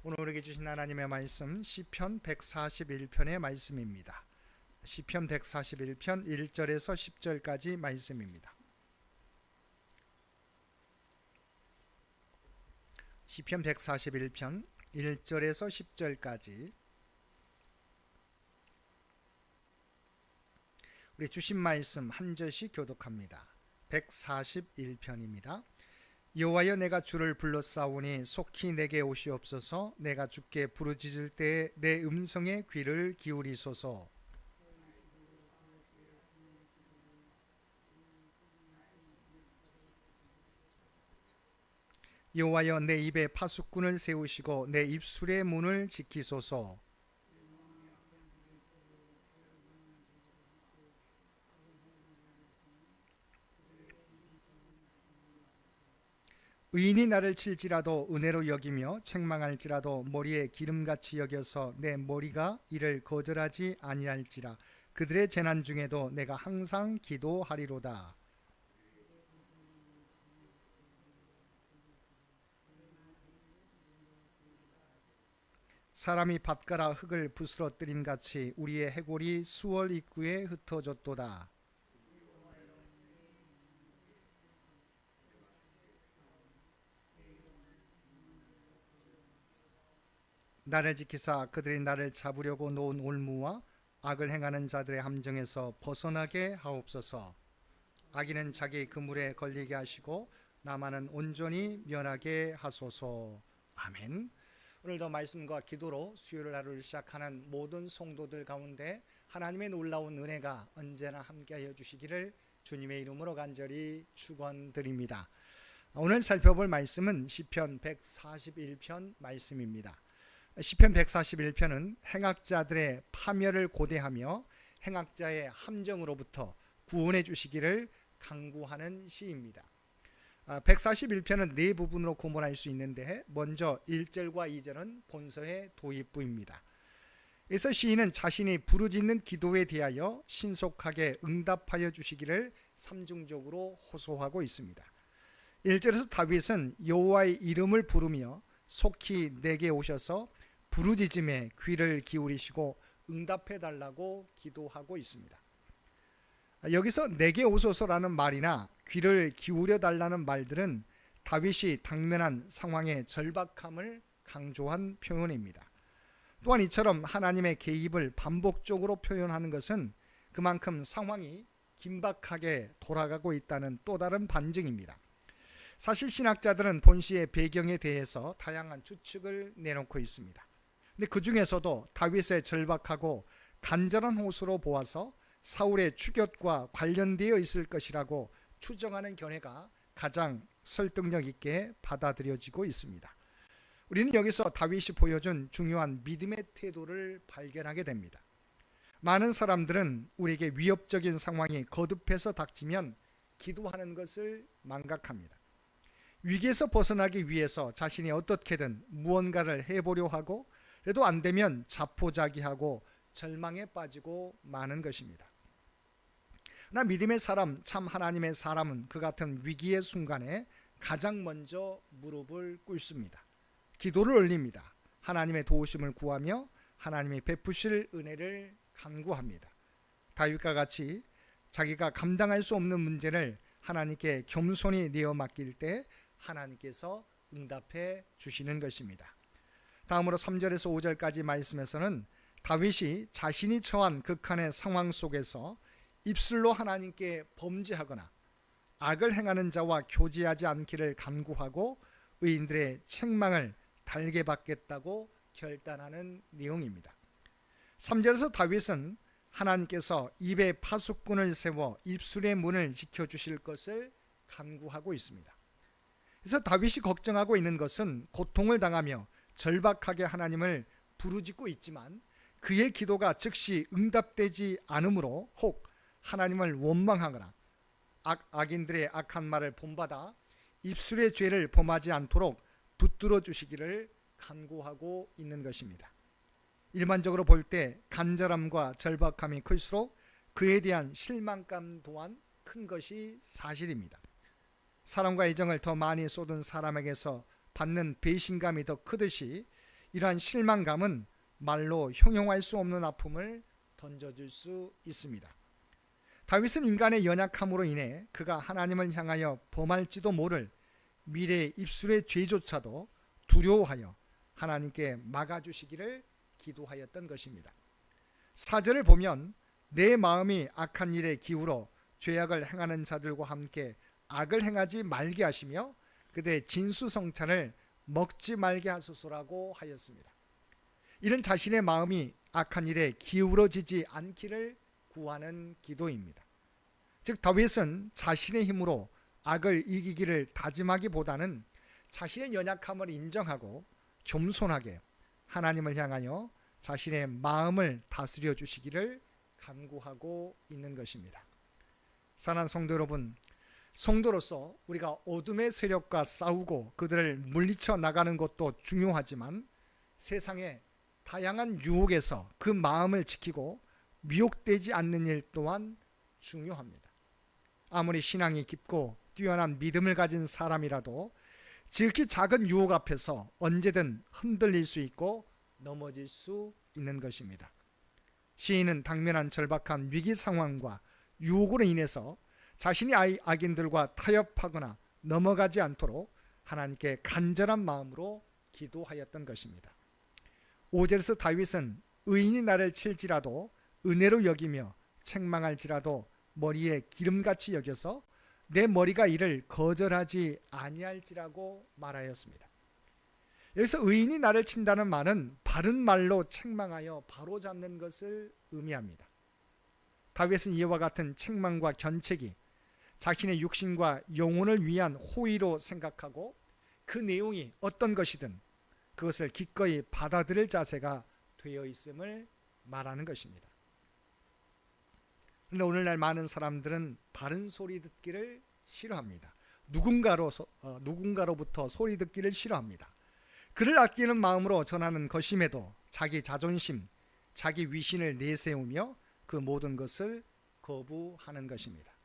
오늘 우리에게 주신 하나님의 말씀 시편 141편의 말씀입니다. 시편 141편 1절에서 10절까지 말씀입니다. 시편 141편 1절에서 10절까지 우리 주신 말씀 한 절씩 교독합니다. 141편입니다. 여호와여, 내가 주를 불렀사오니 속히 내게 오시옵소서. 내가 주께 부르짖을 때에 내 음성에 귀를 기울이소서. 여호와여, 내 입에 파수꾼을 세우시고 내 입술의 문을 지키소서. 의인이 나를 칠지라도 은혜로 여기며 책망할지라도 머리에 기름같이 여겨서 내 머리가 이를 거절하지 아니할지라. 그들의 재난 중에도 내가 항상 기도하리로다. 사람이 밭가라 흙을 부스러뜨림 같이 우리의 해골이 수월 입구에 흩어졌도다. 나를 지키사 그들이 나를 잡으려고 놓은 올무와 악을 행하는 자들의 함정에서 벗어나게 하옵소서. 악인은 자기 그물에 걸리게 하시고 나만은 온전히 면하게 하소서. 아멘. 오늘도 말씀과 기도로 수요일 하루를 시작하는 모든 성도들 가운데 하나님의 놀라운 은혜가 언제나 함께하여 주시기를 주님의 이름으로 간절히 축원드립니다. 오늘 살펴볼 말씀은 시편 141편 말씀입니다. 시편 141편은 행악자들의 파멸을 고대하며 행악자의 함정으로부터 구원해 주시기를 간구하는 시입니다. 141편은 네 부분으로 구분할 수 있는데 먼저 1절과 2절은 본서의 도입부입니다. 그래서 시인은 자신이 부르짖는 기도에 대하여 신속하게 응답하여 주시기를 삼중적으로 호소하고 있습니다. 1절에서 다윗은 여호와의 이름을 부르며 속히 내게 오셔서 부르짖음에 귀를 기울이시고 응답해 달라고 기도하고 있습니다. 여기서 내게 오소서라는 말이나 귀를 기울여 달라는 말들은 다윗이 당면한 상황의 절박함을 강조한 표현입니다. 또한 이처럼 하나님의 개입을 반복적으로 표현하는 것은 그만큼 상황이 긴박하게 돌아가고 있다는 또 다른 반증입니다. 사실 신학자들은 본시의 배경에 대해서 다양한 추측을 내놓고 있습니다. 근데 그 중에서도 다윗의 절박하고 간절한 호소로 보아서 사울의 추격과 관련되어 있을 것이라고 추정하는 견해가 가장 설득력 있게 받아들여지고 있습니다. 우리는 여기서 다윗이 보여준 중요한 믿음의 태도를 발견하게 됩니다. 많은 사람들은 우리에게 위협적인 상황이 거듭해서 닥치면 기도하는 것을 망각합니다. 위기에서 벗어나기 위해서 자신이 어떻게든 무언가를 해보려 하고 그래도 안 되면 자포자기하고 절망에 빠지고 마는 것입니다. 그러나 믿음의 사람, 참 하나님의 사람은 그 같은 위기의 순간에 가장 먼저 무릎을 꿇습니다. 기도를 올립니다. 하나님의 도우심을 구하며 하나님이 베푸실 은혜를 간구합니다. 다윗과 같이 자기가 감당할 수 없는 문제를 하나님께 겸손히 내어 맡길 때 하나님께서 응답해 주시는 것입니다. 다음으로 3절에서 5절까지 말씀에서는 다윗이 자신이 처한 극한의 상황 속에서 입술로 하나님께 범죄하거나 악을 행하는 자와 교제하지 않기를 간구하고 의인들의 책망을 달게 받겠다고 결단하는 내용입니다. 3절에서 다윗은 하나님께서 입에 파수꾼을 세워 입술의 문을 지켜주실 것을 간구하고 있습니다. 그래서 다윗이 걱정하고 있는 것은 고통을 당하며 절박하게 하나님을 부르짖고 있지만 그의 기도가 즉시 응답되지 않으므로 혹 하나님을 원망하거나 악인들의 악한 말을 본받아 입술의 죄를 범하지 않도록 붙들어 주시기를 간구하고 있는 것입니다. 일반적으로 볼 때 간절함과 절박함이 클수록 그에 대한 실망감 또한 큰 것이 사실입니다. 사랑과 애정을 더 많이 쏟은 사람에게서 받는 배신감이 더 크듯이 이러한 실망감은 말로 형용할 수 없는 아픔을 던져줄 수 있습니다. 다윗은 인간의 연약함으로 인해 그가 하나님을 향하여 범할지도 모를 미래의 입술의 죄조차도 두려워하여 하나님께 막아주시기를 기도하였던 것입니다. 4절을 보면 내 마음이 악한 일에 기울어 죄악을 행하는 자들과 함께 악을 행하지 말게 하시며 그들의 진수성찬을 먹지 말게 하소서라고 하였습니다. 이는 자신의 마음이 악한 일에 기울어지지 않기를 구하는 기도입니다. 즉 다윗은 자신의 힘으로 악을 이기기를 다짐하기보다는 자신의 연약함을 인정하고 겸손하게 하나님을 향하여 자신의 마음을 다스려 주시기를 간구하고 있는 것입니다. 사랑하는 성도 여러분, 성도로서 우리가 어둠의 세력과 싸우고 그들을 물리쳐 나가는 것도 중요하지만 세상의 다양한 유혹에서 그 마음을 지키고 미혹되지 않는 일 또한 중요합니다. 아무리 신앙이 깊고 뛰어난 믿음을 가진 사람이라도 지극히 작은 유혹 앞에서 언제든 흔들릴 수 있고 넘어질 수 있는 것입니다. 시인은 당면한 절박한 위기 상황과 유혹으로 인해서 자신이 악인들과 타협하거나 넘어가지 않도록 하나님께 간절한 마음으로 기도하였던 것입니다. 5절에서 다윗은 의인이 나를 칠지라도 은혜로 여기며 책망할지라도 머리에 기름같이 여겨서 내 머리가 이를 거절하지 아니할지라고 말하였습니다. 여기서 의인이 나를 친다는 말은 바른 말로 책망하여 바로잡는 것을 의미합니다. 다윗은 이와 같은 책망과 견책이 자신의 육신과 영혼을 위한 호의로 생각하고 그 내용이 어떤 것이든 그것을 기꺼이 받아들일 자세가 되어 있음을 말하는 것입니다. 그런데 오늘날 많은 사람들은 바른 소리 듣기를 싫어합니다. 누군가로부터 소리 듣기를 싫어합니다. 그를 아끼는 마음으로 전하는 것임에도 자기 자존심, 자기 위신을 내세우며 그 모든 것을 거부하는 것입니다.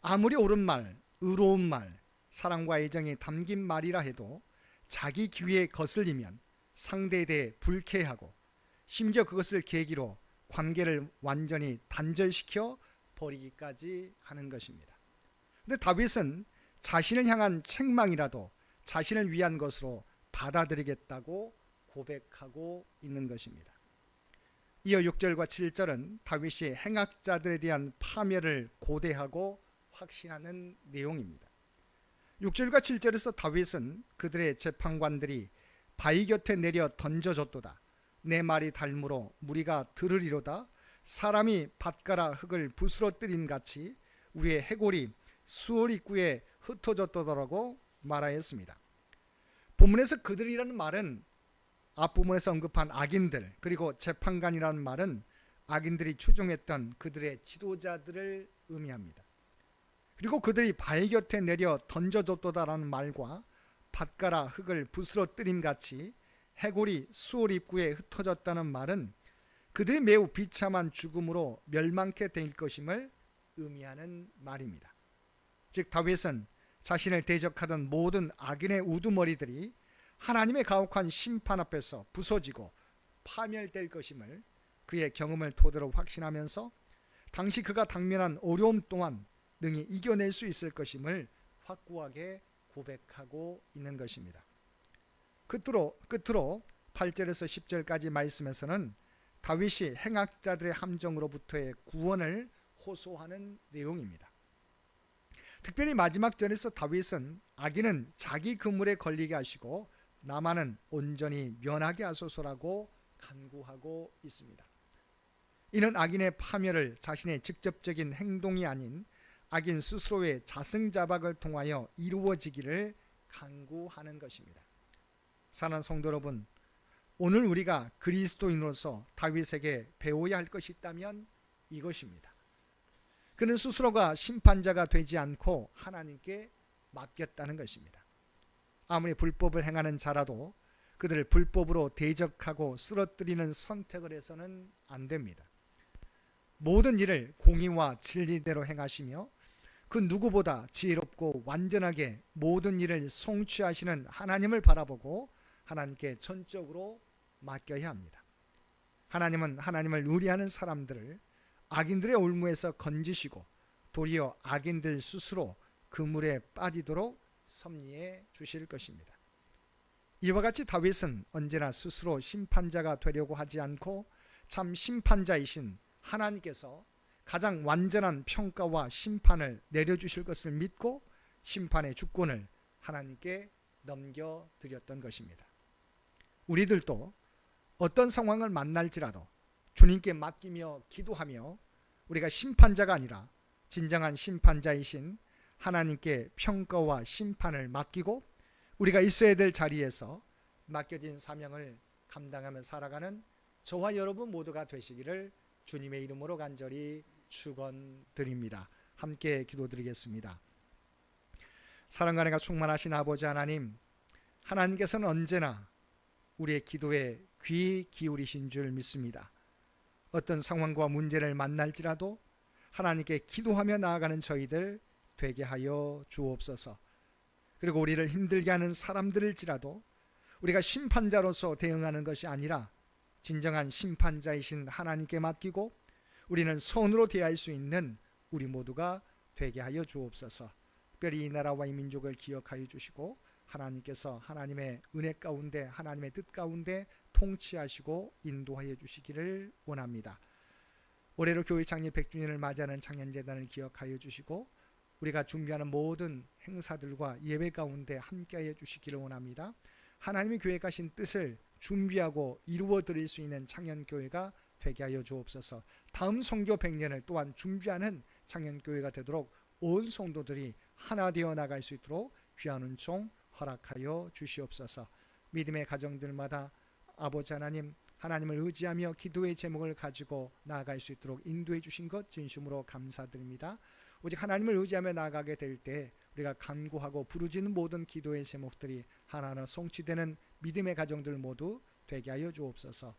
아무리 옳은 말, 의로운 말, 사랑과 애정이 담긴 말이라 해도 자기 귀에 거슬리면 상대에 대해 불쾌하고 심지어 그것을 계기로 관계를 완전히 단절시켜 버리기까지 하는 것입니다. 그런데 다윗은 자신을 향한 책망이라도 자신을 위한 것으로 받아들이겠다고 고백하고 있는 것입니다. 이어 6절과 7절은 다윗이 행악자들에 대한 파멸을 고대하고 확신하는 내용입니다. 6절과 7절에서 다윗은 그들의 재판관들이 바위 곁에 내려 던져줬도다. 내 말이 닮으로 무리가 들으리로다. 사람이 밭가라 흙을 부스러뜨린 같이 우리의 해골이 수월 입구에 흩어졌더라고 말하였습니다. 본문에서 그들이라는 말은 앞부분에서 언급한 악인들, 그리고 재판관이라는 말은 악인들이 추종했던 그들의 지도자들을 의미합니다. 그리고 그들이 바위 곁에 내려 던져줬도다라는 말과 밭가라 흙을 부스러뜨림 같이 해골이 수월 입구에 흩어졌다는 말은 그들이 매우 비참한 죽음으로 멸망케 될 것임을 의미하는 말입니다. 즉 다윗은 자신을 대적하던 모든 악인의 우두머리들이 하나님의 가혹한 심판 앞에서 부서지고 파멸될 것임을 그의 경험을 토대로 확신하면서 당시 그가 당면한 어려움 또한 능히 이겨낼 수 있을 것임을 확고하게 고백하고 있는 것입니다. 끝으로 8절에서 10절까지 말씀에서는 다윗이 행악자들의 함정으로부터의 구원을 호소하는 내용입니다. 특별히 마지막 절에서 다윗은 악인은 자기 그물에 걸리게 하시고 나만은 온전히 면하게 하소서라고 간구하고 있습니다. 이는 악인의 파멸을 자신의 직접적인 행동이 아닌 악인 스스로의 자승자박을 통하여 이루어지기를 간구하는 것입니다. 사랑하는 성도 여러분, 오늘 우리가 그리스도인으로서 다윗에게 배워야 할 것이 있다면 이것입니다. 그는 스스로가 심판자가 되지 않고 하나님께 맡겼다는 것입니다. 아무리 불법을 행하는 자라도 그들을 불법으로 대적하고 쓰러뜨리는 선택을 해서는 안 됩니다. 모든 일을 공의와 진리대로 행하시며 그 누구보다 지혜롭고 완전하게 모든 일을 성취하시는 하나님을 바라보고 하나님께 전적으로 맡겨야 합니다. 하나님은 하나님을 의뢰하는 사람들을 악인들의 올무에서 건지시고 도리어 악인들 스스로 그 물에 빠지도록 섭리해 주실 것입니다. 이와 같이 다윗은 언제나 스스로 심판자가 되려고 하지 않고 참 심판자이신 하나님께서 가장 완전한 평가와 심판을 내려주실 것을 믿고 심판의 주권을 하나님께 넘겨드렸던 것입니다. 우리들도 어떤 상황을 만날지라도 주님께 맡기며 기도하며 우리가 심판자가 아니라 진정한 심판자이신 하나님께 평가와 심판을 맡기고 우리가 있어야 될 자리에서 맡겨진 사명을 감당하며 살아가는 저와 여러분 모두가 되시기를 주님의 이름으로 간절히 축원드립니다. 함께 기도드리겠습니다. 사랑과 은혜가 충만하신 아버지 하나님, 하나님께서는 언제나 우리의 기도에 귀 기울이신 줄 믿습니다. 어떤 상황과 문제를 만날지라도 하나님께 기도하며 나아가는 저희들 되게 하여 주옵소서. 그리고 우리를 힘들게 하는 사람들일지라도 우리가 심판자로서 대응하는 것이 아니라 진정한 심판자이신 하나님께 맡기고 우리는 선으로 대할 수 있는 우리 모두가 되게 하여 주옵소서. 특별히 이 나라와 이 민족을 기억하여 주시고 하나님께서 하나님의 은혜 가운데 하나님의 뜻 가운데 통치하시고 인도하여 주시기를 원합니다. 올해로 교회 창립 100주년을 맞이하는 창년재단을 기억하여 주시고 우리가 준비하는 모든 행사들과 예배 가운데 함께하여 주시기를 원합니다. 하나님의 교회 가신 뜻을 준비하고 이루어 드릴 수 있는 창년교회가 되게 하여 주옵소서. 다음 성교 100년을 또한 준비하는 창년교회가 되도록 온 성도들이 하나 되어 나갈 수 있도록 귀한 은총 허락하여 주시옵소서. 믿음의 가정들마다 아버지 하나님, 하나님을 의지하며 기도의 제목을 가지고 나아갈 수 있도록 인도해 주신 것 진심으로 감사드립니다. 오직 하나님을 의지하며 나아가게 될 때 우리가 간구하고 부르짖는 모든 기도의 제목들이 하나하나 성취되는 믿음의 가정들 모두 되게 하여 주옵소서.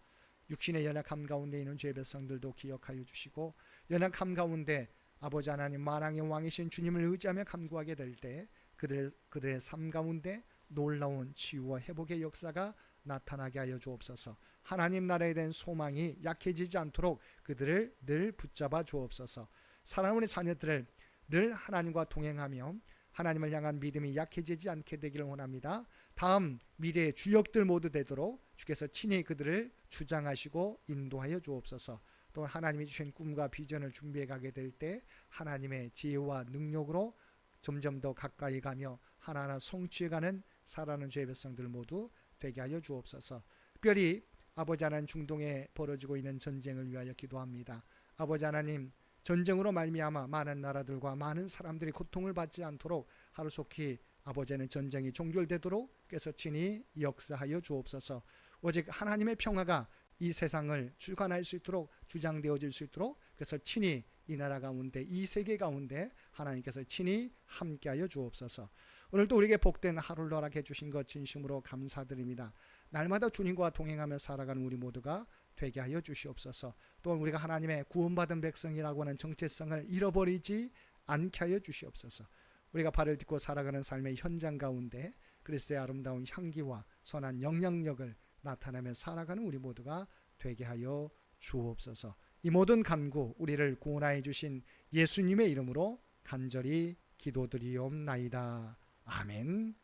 육신의 연약함 가운데 있는 죄의 백성들도 기억하여 주시고 연약함 가운데 아버지 하나님 만왕의 왕이신 주님을 의지하며 간구하게 될 때 그들의 삶 가운데 놀라운 치유와 회복의 역사가 나타나게 하여 주옵소서. 하나님 나라에 대한 소망이 약해지지 않도록 그들을 늘 붙잡아 주옵소서. 사랑하는 자녀들을 늘 하나님과 동행하며 하나님을 향한 믿음이 약해지지 않게 되기를 원합니다. 다음 미래의 주역들 모두 되도록 주께서 친히 그들을 주장하시고 인도하여 주옵소서. 또 하나님이 주신 꿈과 비전을 준비해 가게 될 때 하나님의 지혜와 능력으로 점점 더 가까이 가며 하나하나 성취해가는 살아가는 죄의 백성들 모두 되게 하여 주옵소서. 특별히 아버지 하나님 중동에 벌어지고 있는 전쟁을 위하여 기도합니다. 아버지 하나님 전쟁으로 말미암아 많은 나라들과 많은 사람들이 고통을 받지 않도록 하루속히 아버지는 전쟁이 종결되도록 께서 친히 역사하여 주옵소서. 오직 하나님의 평화가 이 세상을 주관할 수 있도록 주장되어질 수 있도록 그래서 친히 이 나라 가운데 이 세계 가운데 하나님께서 친히 함께하여 주옵소서. 오늘도 우리에게 복된 하루를 허락해 주신 것 진심으로 감사드립니다. 날마다 주님과 동행하며 살아가는 우리 모두가 되게 하여 주시옵소서. 또한 우리가 하나님의 구원받은 백성이라고 하는 정체성을 잃어버리지 않게 하여 주시옵소서. 우리가 발을 딛고 살아가는 삶의 현장 가운데 그리스도의 아름다운 향기와 선한 영향력을 나타내며 살아가는 우리 모두가 되게 하여 주옵소서. 이 모든 간구 우리를 구원하여 주신 예수님의 이름으로 간절히 기도드리옵나이다. 아멘.